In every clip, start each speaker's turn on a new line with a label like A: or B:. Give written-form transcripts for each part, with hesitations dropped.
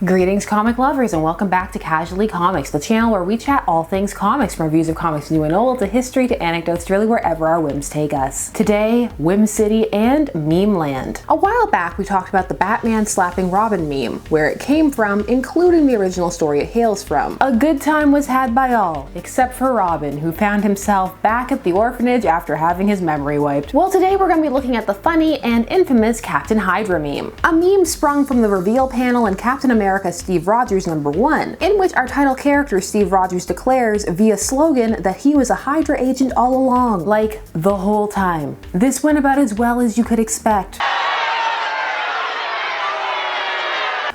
A: Greetings comic lovers and welcome back to Casually Comics, the channel where we chat all things comics, from reviews of comics new and old to history to anecdotes to really wherever our whims take us. Today, Whim City and Meme Land. A while back we talked about the Batman slapping Robin meme, where it came from, including the original story it hails from. A good time was had by all, except for Robin, who found himself back at the orphanage after having his memory wiped. Well, today we're going to be looking at the funny and infamous Captain Hydra meme. A meme sprung from the reveal panel in Captain America Steve Rogers #1, in which our title character Steve Rogers declares via slogan that he was a Hydra agent all along, like the whole time. This went about as well as you could expect.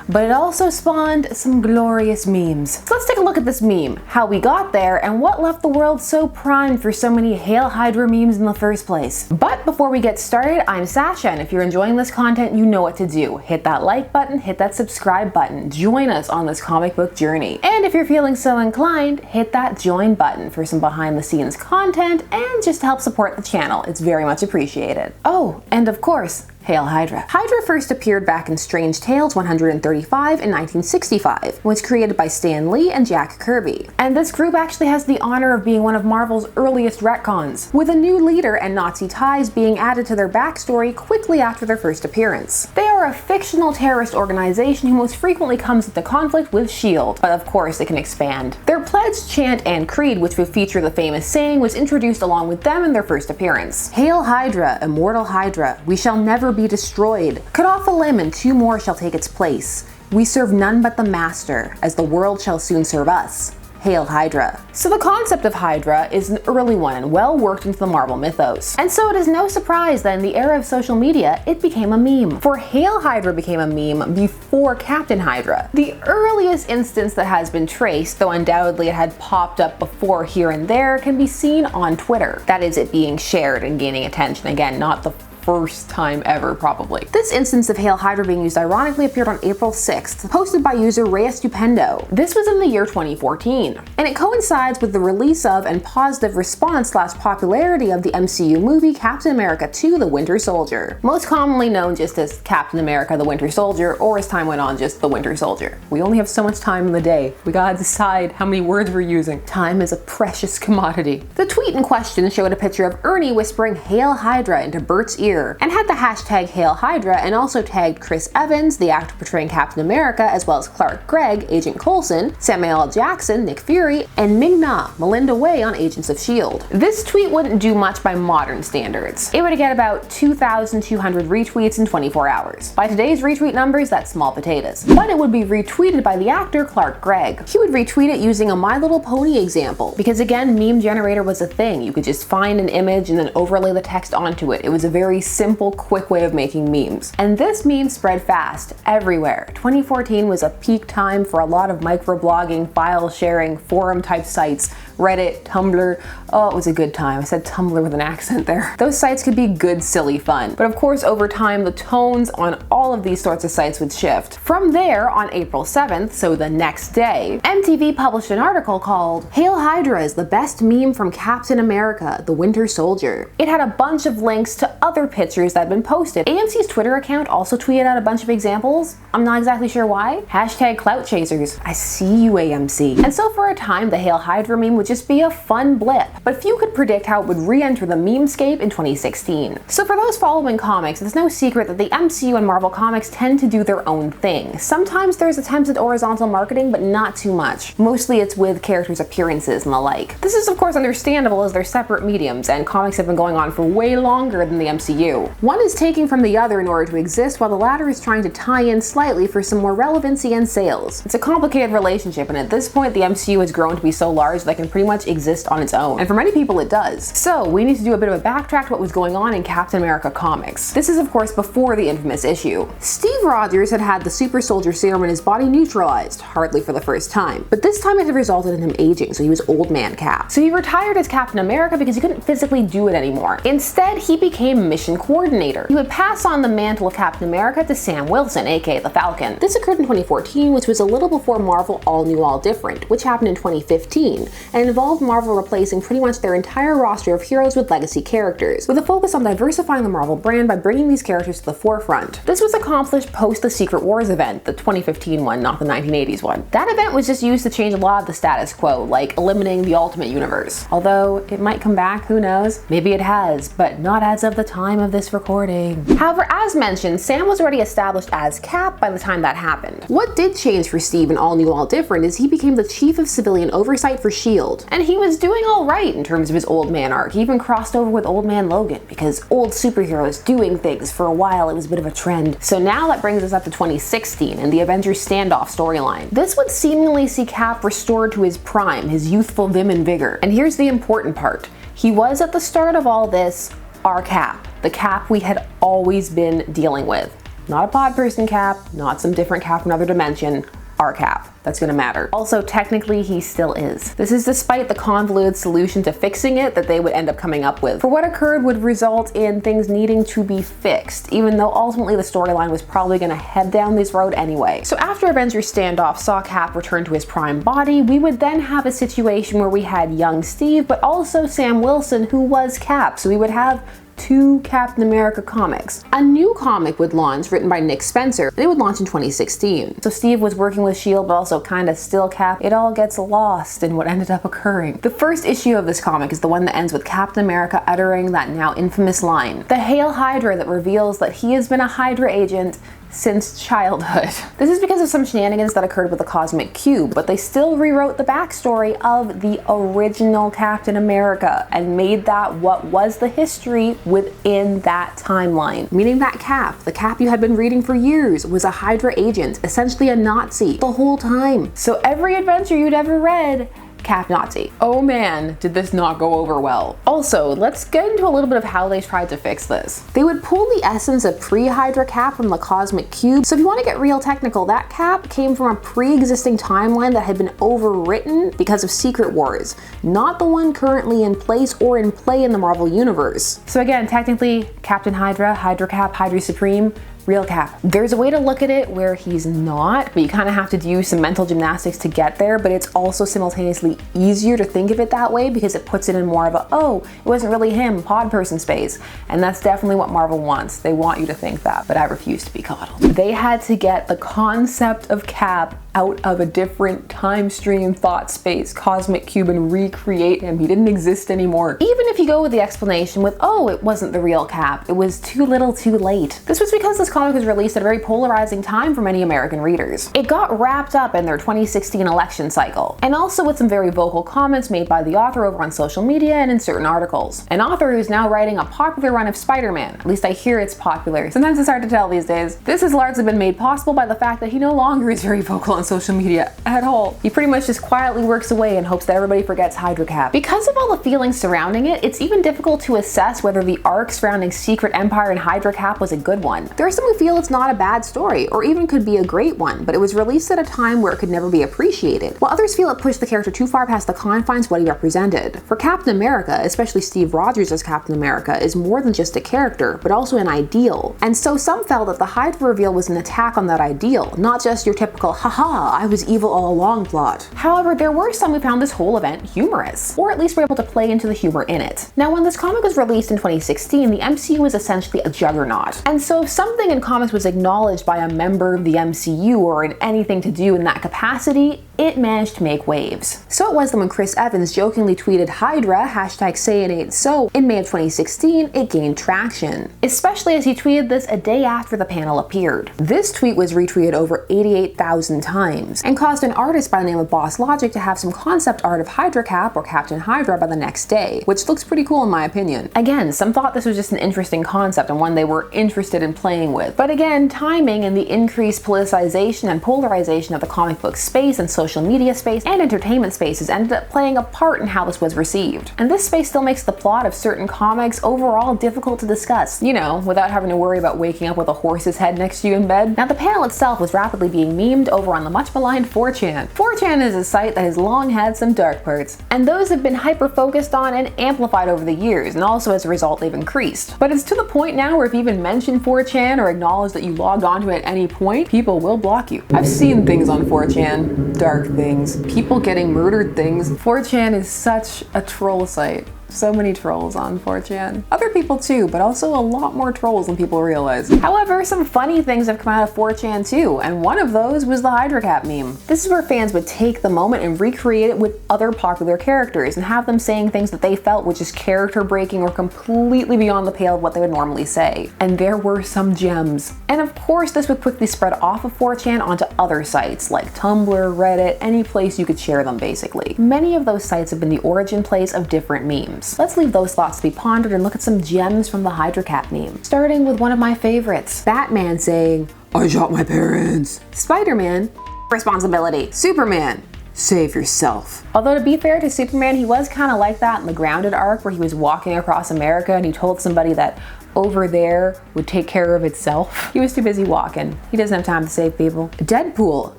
A: But it also spawned some glorious memes. So let's take a look at this meme, how we got there, and what left the world so primed for so many Hail Hydra memes in the first place. But before we get started, I'm Sasha, and if you're enjoying this content, you know what to do. Hit that like button, hit that subscribe button, join us on this comic book journey. And if you're feeling so inclined, hit that join button for some behind the scenes content and just to help support the channel. It's very much appreciated. Oh, and of course, Hail Hydra. Hydra first appeared back in Strange Tales 135 in 1965, was created by Stan Lee and Jack Kirby. And this group actually has the honor of being one of Marvel's earliest retcons, with a new leader and Nazi ties being added to their backstory quickly after their first appearance. They are a fictional terrorist organization who most frequently comes into conflict with S.H.I.E.L.D., but of course it can expand. Their pledge, chant, and creed, which would feature the famous saying, was introduced along with them in their first appearance. Hail Hydra, immortal Hydra, we shall never be destroyed. Cut off a limb and two more shall take its place. We serve none but the master, as the world shall soon serve us. Hail Hydra. So the concept of Hydra is an early one and well worked into the Marvel mythos. And so it is no surprise that in the era of social media, it became a meme. For Hail Hydra became a meme before Captain Hydra. The earliest instance that has been traced, though undoubtedly it had popped up before here and there, can be seen on Twitter. That is, it being shared and gaining attention. Again, not the first time ever, probably. This instance of Hail Hydra being used ironically appeared on April 6th, posted by user Rhea Stupendo. This was in the year 2014, and it coincides with the release of and positive response / popularity of the MCU movie Captain America 2: The Winter Soldier, most commonly known just as Captain America: The Winter Soldier, or as time went on, just The Winter Soldier. We only have so much time in the day. We gotta decide how many words we're using. Time is a precious commodity. The tweet in question showed a picture of Ernie whispering Hail Hydra into Bert's ear, and had the hashtag Hail Hydra, and also tagged Chris Evans, the actor portraying Captain America, as well as Clark Gregg, Agent Coulson, Samuel L. Jackson, Nick Fury, and Ming-Na, Melinda Wei on Agents of S.H.I.E.L.D. This tweet wouldn't do much by modern standards. It would get about 2,200 retweets in 24 hours. By today's retweet numbers, that's small potatoes. But it would be retweeted by the actor Clark Gregg. He would retweet it using a My Little Pony example, because again, meme generator was a thing. You could just find an image and then overlay the text onto it. It was a very simple, quick way of making memes. And this meme spread fast, everywhere. 2014 was a peak time for a lot of microblogging, file sharing, forum type sites, Reddit, Tumblr. Oh, it was a good time. I said Tumblr with an accent there. Those sites could be good, silly fun. But of course, over time, the tones on all of these sorts of sites would shift. From there, on April 7th, so the next day, MTV published an article called Hail Hydra is the best meme from Captain America: The Winter Soldier. It had a bunch of links to other pictures that had been posted. AMC's Twitter account also tweeted out a bunch of examples. I'm not exactly sure why. Hashtag clout chasers. I see you, AMC. And so for a time, the Hail Hydra meme would just be a fun blip, but few could predict how it would re-enter the memescape in 2016. So for those following comics, it's no secret that the MCU and Marvel Comics tend to do their own thing. Sometimes there's attempts at horizontal marketing, but not too much. Mostly it's with characters' appearances and the like. This is of course understandable as they're separate mediums, and comics have been going on for way longer than the MCU. One is taking from the other in order to exist, while the latter is trying to tie in slightly for some more relevancy and sales. It's a complicated relationship, and at this point the MCU has grown to be so large that it can pretty much exist on its own. And for many people it does. So we need to do a bit of a backtrack to what was going on in Captain America comics. This is of course before the infamous issue. Steve Rogers had had the super soldier serum in his body neutralized, hardly for the first time. But this time it had resulted in him aging, so he was old man Cap. So he retired as Captain America because he couldn't physically do it anymore. Instead, he became mission coordinator. He would pass on the mantle of Captain America to Sam Wilson, aka the Falcon. This occurred in 2014, which was a little before Marvel All New All Different, which happened in 2015, and and involved Marvel replacing pretty much their entire roster of heroes with legacy characters, with a focus on diversifying the Marvel brand by bringing these characters to the forefront. This was accomplished post the Secret Wars event, the 2015 one, not the 1980s one. That event was just used to change a lot of the status quo, like eliminating the Ultimate Universe. Although it might come back, who knows? Maybe it has, but not as of the time of this recording. However, as mentioned, Sam was already established as Cap by the time that happened. What did change for Steve in All New All Different is he became the chief of civilian oversight for S.H.I.E.L.D. And he was doing all right in terms of his Old Man arc. He even crossed over with Old Man Logan, because old superheroes doing things, for a while it was a bit of a trend. So now that brings us up to 2016 and the Avengers standoff storyline. This would seemingly see Cap restored to his prime, his youthful vim and vigor. And here's the important part. He was at the start of all this our Cap, the Cap we had always been dealing with. Not a pod person Cap, not some different Cap from another dimension, our Cap. That's gonna matter. Also, technically, he still is. This is despite the convoluted solution to fixing it that they would end up coming up with. For what occurred would result in things needing to be fixed, even though ultimately the storyline was probably gonna head down this road anyway. So after Avengers Standoff saw Cap return to his prime body, we would then have a situation where we had young Steve, but also Sam Wilson, who was Cap. So we would have two Captain America comics. A new comic would launch, written by Nick Spencer, and it would launch in 2016. So Steve was working with S.H.I.E.L.D., but also kinda still Cap. It all gets lost in what ended up occurring. The first issue of this comic is the one that ends with Captain America uttering that now infamous line, the Hail Hydra, that reveals that he has been a Hydra agent since childhood. This is because of some shenanigans that occurred with the Cosmic Cube, but they still rewrote the backstory of the original Captain America and made that what was the history within that timeline. Meaning that Cap, the Cap you had been reading for years, was a Hydra agent, essentially a Nazi, the whole time. So every adventure you'd ever read, Cap Nazi. Oh man, did this not go over well. Also, let's get into a little bit of how they tried to fix this. They would pull the essence of pre-Hydra Cap from the Cosmic Cube. So if you want to get real technical, that Cap came from a pre-existing timeline that had been overwritten because of Secret Wars, not the one currently in place or in play in the Marvel Universe. So again, technically, Captain Hydra, Hydra Cap, Hydra Supreme, real Cap. There's a way to look at it where he's not, but you kind of have to do some mental gymnastics to get there, but it's also simultaneously easier to think of it that way because it puts it in more of a, oh, it wasn't really him, pod person space. And that's definitely what Marvel wants. They want you to think that, but I refuse to be coddled. They had to get the concept of Cap out of a different time stream, thought space, Cosmic Cube, and recreate him. He didn't exist anymore. Even if you go with the explanation with, oh, it wasn't the real Cap, it was too little too late. This was because this comic was released at a very polarizing time for many American readers. It got wrapped up in their 2016 election cycle, and also with some very vocal comments made by the author over on social media and in certain articles. An author who's now writing a popular run of Spider-Man. At least I hear it's popular. Sometimes it's hard to tell these days. This has largely been made possible by the fact that he no longer is very vocal on social media at all. He pretty much just quietly works away and hopes that everybody forgets Hydra Cap. Because of all the feelings surrounding it, it's even difficult to assess whether the arc surrounding Secret Empire and Hydra Cap was a good one. There are some who feel it's not a bad story, or even could be a great one, but it was released at a time where it could never be appreciated, while others feel it pushed the character too far past the confines of what he represented. For Captain America, especially Steve Rogers as Captain America, is more than just a character, but also an ideal. And so some felt that the Hydra reveal was an attack on that ideal, not just your typical, haha, I was evil all along plot. However, there were some who found this whole event humorous, or at least were able to play into the humor in it. Now, when this comic was released in 2016, the MCU was essentially a juggernaut. And so if something in comics was acknowledged by a member of the MCU or in anything to do in that capacity, it managed to make waves. So it was that when Chris Evans jokingly tweeted Hydra, hashtag say it ain't so, in May of 2016, it gained traction. Especially as he tweeted this a day after the panel appeared. This tweet was retweeted over 88,000 times, and caused an artist by the name of Boss Logic to have some concept art of Hydra Cap or Captain Hydra by the next day, which looks pretty cool in my opinion. Again, some thought this was just an interesting concept and one they were interested in playing with. But again, timing and the increased politicization and polarization of the comic book space and social media space and entertainment spaces ended up playing a part in how this was received. And this space still makes the plot of certain comics overall difficult to discuss, you know, without having to worry about waking up with a horse's head next to you in bed. Now, the panel itself was rapidly being memed over on the much maligned 4chan. 4chan is a site that has long had some dark parts, and those have been hyper-focused on and amplified over the years, and also as a result they've increased. But it's to the point now where if you even mention 4chan or acknowledge that you logged onto it at any point, people will block you. I've seen things on 4chan, dark dark things, people getting murdered things. 4chan is such a troll site. So many trolls on 4chan. Other people too, but also a lot more trolls than people realize. However, some funny things have come out of 4chan too, and one of those was the Hydra Cap meme. This is where fans would take the moment and recreate it with other popular characters and have them saying things that they felt were just character breaking or completely beyond the pale of what they would normally say. And there were some gems. And of course, this would quickly spread off of 4chan onto other sites like Tumblr, Reddit, any place you could share them basically. Many of those sites have been the origin place of different memes. Let's leave those thoughts to be pondered and look at some gems from the Hydra Cap meme. Starting with one of my favorites, Batman saying, "I shot my parents." Spider-Man, "Responsibility." Superman, "Save yourself." Although to be fair to Superman, he was kind of like that in the Grounded arc where he was walking across America and he told somebody that over there would take care of itself. He was too busy walking. He doesn't have time to save people. Deadpool,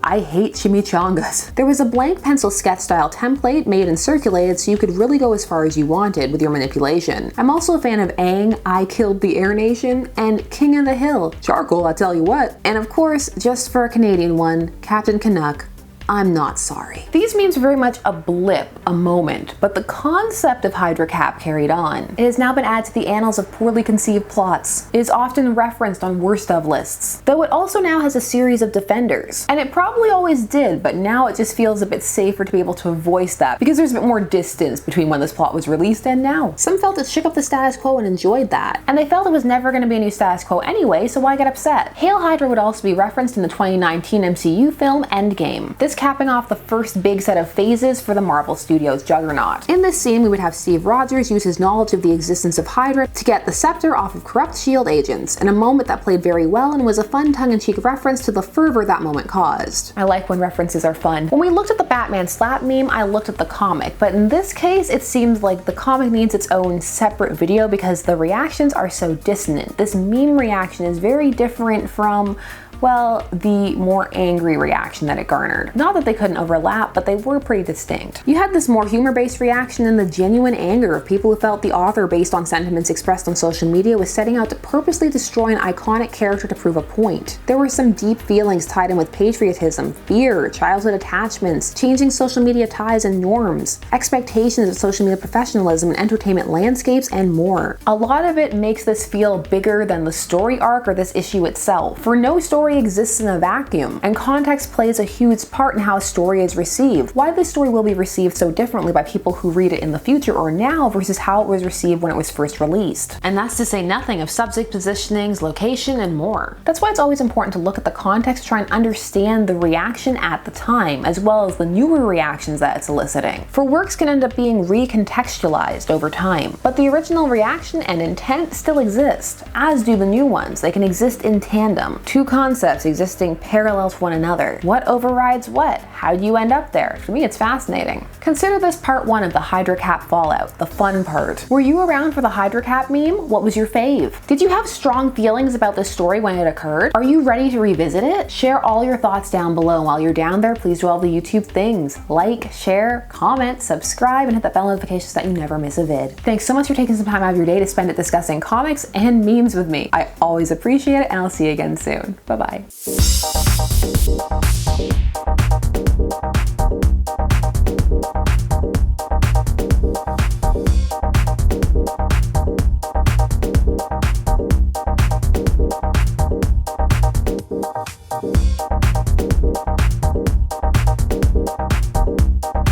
A: "I hate chimichangas." There was a blank pencil sketch style template made and circulated so you could really go as far as you wanted with your manipulation. I'm also a fan of Aang, "I killed the Air Nation," and King of the Hill, "Charcoal, I tell you what." And of course, just for a Canadian one, Captain Canuck, "I'm not sorry." These memes are very much a blip, a moment, but the concept of Hydra Cap carried on. It has now been added to the annals of poorly conceived plots. It is often referenced on worst of lists, though it also now has a series of defenders. And it probably always did, but now it just feels a bit safer to be able to voice that because there's a bit more distance between when this plot was released and now. Some felt it shook up the status quo and enjoyed that, and they felt it was never going to be a new status quo anyway, so why get upset? Hail Hydra would also be referenced in the 2019 MCU film Endgame. This capping off the first big set of phases for the Marvel Studios juggernaut. In this scene, we would have Steve Rogers use his knowledge of the existence of Hydra to get the scepter off of corrupt S.H.I.E.L.D. agents, in a moment that played very well and was a fun tongue-in-cheek reference to the fervor that moment caused. I like when references are fun. When we looked at the Batman slap meme, I looked at the comic, but in this case, it seems like the comic needs its own separate video because the reactions are so dissonant. This meme reaction is very different from, well, the more angry reaction that it garnered. Not that they couldn't overlap, but they were pretty distinct. You had this more humor-based reaction and the genuine anger of people who felt the author, based on sentiments expressed on social media, was setting out to purposely destroy an iconic character to prove a point. There were some deep feelings tied in with patriotism, fear, childhood attachments, changing social media ties and norms, expectations of social media professionalism and entertainment landscapes, and more. A lot of it makes this feel bigger than the story arc or this issue itself. For no story exists in a vacuum, and context plays a huge part in how a story is received. Why this story will be received so differently by people who read it in the future or now versus how it was received when it was first released. And that's to say nothing of subject positionings, location, and more. That's why it's always important to look at the context, try and understand the reaction at the time, as well as the newer reactions that it's eliciting. For works can end up being recontextualized over time, but the original reaction and intent still exist, as do the new ones. They can exist in tandem. Two concepts existing parallel to one another. What overrides what? How do you end up there? For me, it's fascinating. Consider this part one of the Hydra Cap fallout, the fun part. Were you around for the Hydra Cap meme? What was your fave? Did you have strong feelings about this story when it occurred? Are you ready to revisit it? Share all your thoughts down below. While you're down there, please do all the YouTube things. Like, share, comment, subscribe, and hit that bell notification so that you never miss a vid. Thanks so much for taking some time out of your day to spend it discussing comics and memes with me. I always appreciate it, and I'll see you again soon. Bye-bye.